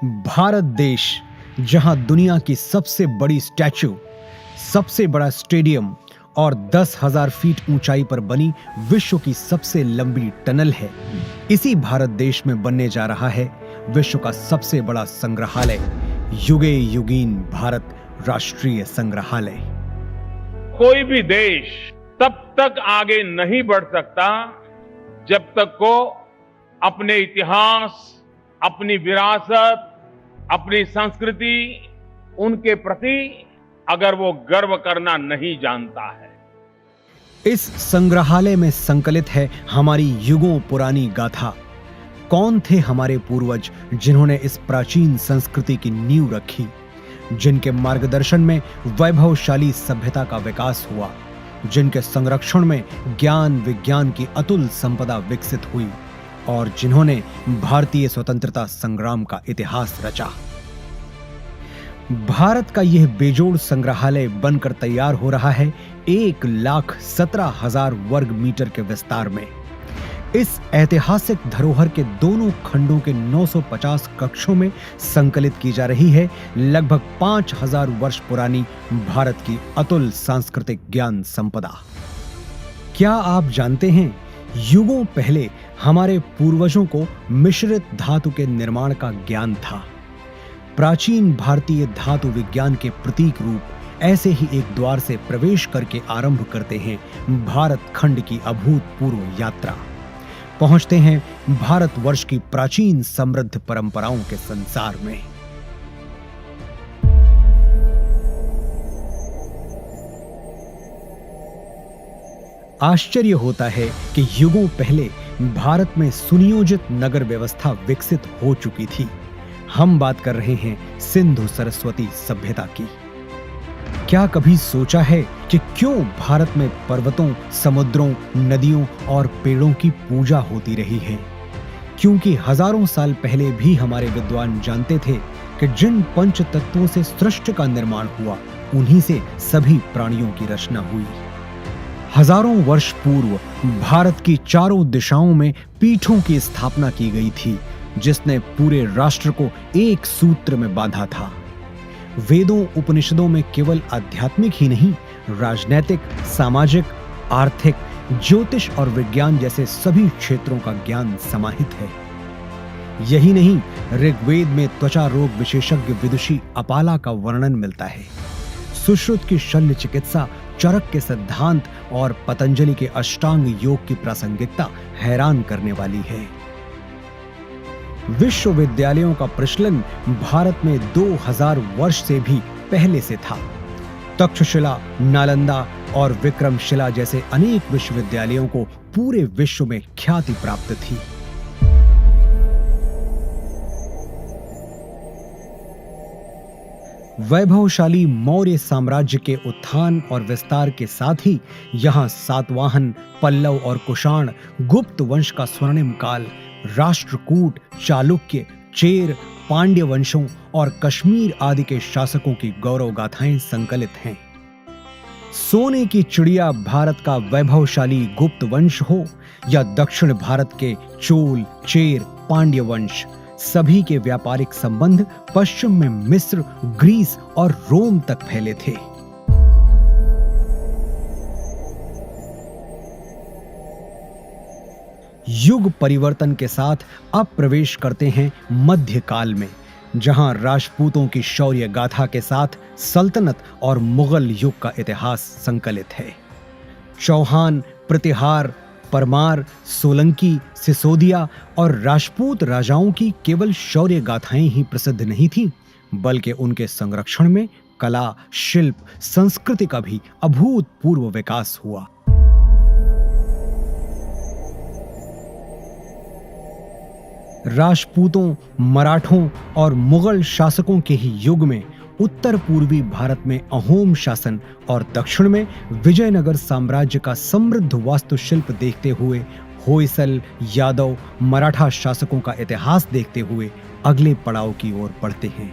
भारत देश, जहां दुनिया की सबसे बड़ी स्टैच्यू, सबसे बड़ा स्टेडियम और 10,000 फीट ऊंचाई पर बनी विश्व की सबसे लंबी टनल है, इसी भारत देश में बनने जा रहा है विश्व का सबसे बड़ा संग्रहालय, युगे युगीन भारत राष्ट्रीय संग्रहालय। कोई भी देश तब तक आगे नहीं बढ़ सकता जब तक को अपने इतिहास, अपनी विरासत, अपनी संस्कृति, उनके प्रति अगर वो गर्व करना नहीं जानता है। इस संग्रहालय में संकलित है हमारी युगों पुरानी गाथा। कौन थे हमारे पूर्वज जिन्होंने इस प्राचीन संस्कृति की नींव रखी, जिनके मार्गदर्शन में वैभवशाली सभ्यता का विकास हुआ, जिनके संरक्षण में ज्ञान विज्ञान की अतुल संपदा विकसित हुई और जिन्होंने भारतीय स्वतंत्रता संग्राम का इतिहास रचा। भारत का यह बेजोड़ संग्रहालय बनकर तैयार हो रहा है 1,17,000 वर्ग मीटर के विस्तार में। इस ऐतिहासिक धरोहर के दोनों खंडों के 950 कक्षों में संकलित की जा रही है लगभग 5,000 वर्ष पुरानी भारत की अतुल सांस्कृतिक ज्ञान संपदा। क्या आप जानते हैं, युगों पहले हमारे पूर्वजों को मिश्रित धातु के निर्माण का ज्ञान था। प्राचीन भारतीय धातु विज्ञान के प्रतीक रूप ऐसे ही एक द्वार से प्रवेश करके आरंभ करते हैं भारत खंड की अभूतपूर्व यात्रा। पहुंचते हैं भारतवर्ष की प्राचीन समृद्ध परंपराओं के संसार में। आश्चर्य होता है कि युगों पहले भारत में सुनियोजित नगर व्यवस्था विकसित हो चुकी थी। हम बात कर रहे हैं सिंधु सरस्वती सभ्यता की। क्या कभी सोचा है कि क्यों भारत में पर्वतों, समुद्रों, नदियों और पेड़ों की पूजा होती रही है? क्योंकि हजारों साल पहले भी हमारे विद्वान जानते थे कि जिन पंच तत्वों से सृष्टि का निर्माण हुआ, उन्हीं से सभी प्राणियों की रचना हुई। हजारों वर्ष पूर्व भारत की चारों दिशाओं में पीठों की स्थापना की गई थी, जिसने पूरे राष्ट्र को एक सूत्र में बांधा था। वेदों उपनिषदों में केवल आध्यात्मिक ही नहीं, राजनैतिक, सामाजिक, आर्थिक, ज्योतिष और विज्ञान जैसे सभी क्षेत्रों का ज्ञान समाहित है। यही नहीं, ऋग्वेद में त्वचा रोग विशेषज्ञ विदुषी अपाला का वर्णन मिलता है। सुश्रुत की शल्य चिकित्सा, चरक के सिद्धांत और पतंजलि के अष्टांग योग की प्रासंगिकता हैरान करने वाली है। विश्वविद्यालयों का प्रचलन भारत में 2000 वर्ष से भी पहले से था। तक्षशिला, नालंदा और विक्रमशिला जैसे अनेक विश्वविद्यालयों को पूरे विश्व में ख्याति प्राप्त थी। वैभवशाली मौर्य साम्राज्य के उत्थान और विस्तार के साथ ही यहां सातवाहन, पल्लव और कुषाण, गुप्त वंश का स्वर्णिम काल, राष्ट्रकूट, चालुक्य, चेर, पांड्य वंशों और कश्मीर आदि के शासकों की गौरव गाथाएं संकलित हैं। सोने की चिड़िया भारत का वैभवशाली गुप्त वंश हो या दक्षिण भारत के चोल, चेर, पांड्य वंश, सभी के व्यापारिक संबंध पश्चिम में मिस्र, ग्रीस और रोम तक फैले थे। युग परिवर्तन के साथ अब प्रवेश करते हैं मध्यकाल में, जहां राजपूतों की शौर्य गाथा के साथ सल्तनत और मुगल युग का इतिहास संकलित है। चौहान, प्रतिहार, परमार, सोलंकी, सिसोदिया और राजपूत राजाओं की केवल शौर्य गाथाएं ही प्रसिद्ध नहीं थीं, बल्कि उनके संरक्षण में कला, शिल्प, संस्कृति का भी अभूतपूर्व विकास हुआ। राजपूतों, मराठों और मुगल शासकों के ही युग में उत्तर पूर्वी भारत में अहोम शासन और दक्षिण में विजयनगर साम्राज्य का समृद्ध वास्तुशिल्प देखते हुए, होयसल, यादव, मराठा शासकों का इतिहास देखते हुए अगले पड़ाव की ओर बढ़ते हैं।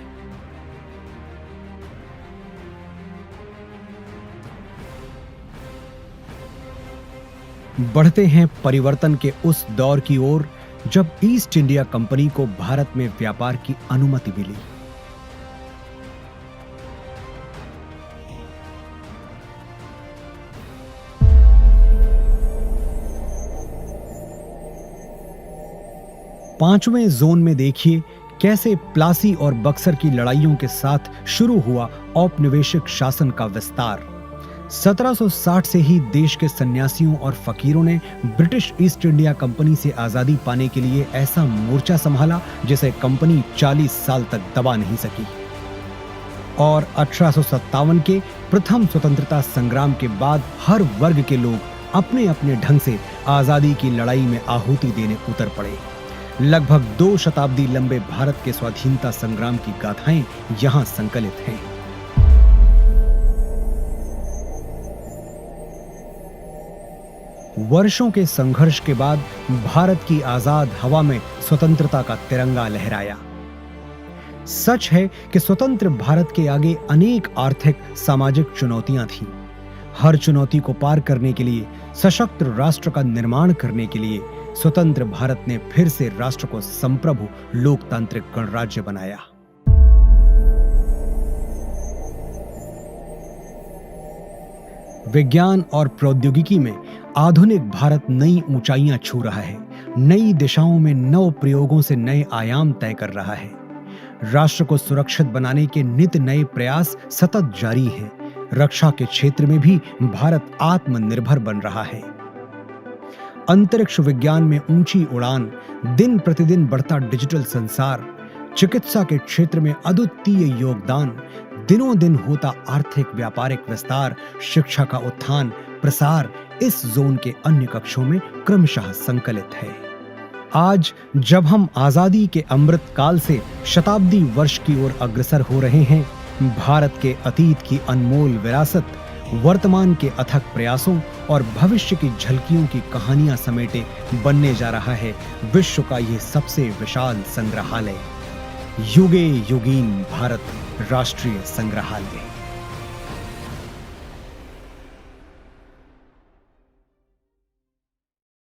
बढ़ते हैं परिवर्तन के उस दौर की ओर जब ईस्ट इंडिया कंपनी को भारत में व्यापार की अनुमति मिली। पांचवें जोन में देखिए कैसे प्लासी और बक्सर की लड़ाइयों के साथ शुरू हुआ औपनिवेशिक शासन का विस्तार। 1760 से ही देश के सन्यासियों और फकीरों ने ब्रिटिश ईस्ट इंडिया कंपनी से आजादी पाने के लिए ऐसा मोर्चा संभाला जिसे कंपनी 40 साल तक दबा नहीं सकी। और 1857 के प्रथम स्वतंत्रता संग्राम के बाद हर वर्ग के लोग अपने अपने ढंग से आजादी की लड़ाई में आहुति देने उतर पड़े। लगभग 2 शताब्दी लंबे भारत के स्वाधीनता संग्राम की गाथाएं यहां संकलित हैं। वर्षों के संघर्ष के बाद भारत की आजाद हवा में स्वतंत्रता का तिरंगा लहराया। सच है कि स्वतंत्र भारत के आगे अनेक आर्थिक सामाजिक चुनौतियां थीं। हर चुनौती को पार करने के लिए, सशक्त राष्ट्र का निर्माण करने के लिए स्वतंत्र भारत ने फिर से राष्ट्र को संप्रभु लोकतांत्रिक गणराज्य बनाया। विज्ञान और प्रौद्योगिकी में आधुनिक भारत नई ऊंचाइयां छू रहा है। नई दिशाओं में नव प्रयोगों से नए आयाम तय कर रहा है। राष्ट्र को सुरक्षित बनाने के नित नए प्रयास सतत जारी हैं। रक्षा के क्षेत्र में भी भारत आत्मनिर्भर बन रहा है। अंतरिक्ष विज्ञान में ऊंची उड़ान, दिन प्रतिदिन बढ़ता डिजिटल संसार, चिकित्सा के क्षेत्र में अद्वितीय योगदान, दिनों दिन होता आर्थिक व्यापारिक विस्तार, शिक्षा का उत्थान प्रसार इस जोन के अन्य कक्षों में क्रमशः संकलित है। आज जब हम आजादी के अमृत काल से शताब्दी वर्ष की ओर अग्रसर हो रहे हैं, भारत के अतीत की अनमोल विरासत, वर्तमान के अथक प्रयासों और भविष्य की झलकियों की कहानियां समेटे बनने जा रहा है विश्व का यह सबसे विशाल संग्रहालय, युगे युगीन भारत राष्ट्रीय संग्रहालय।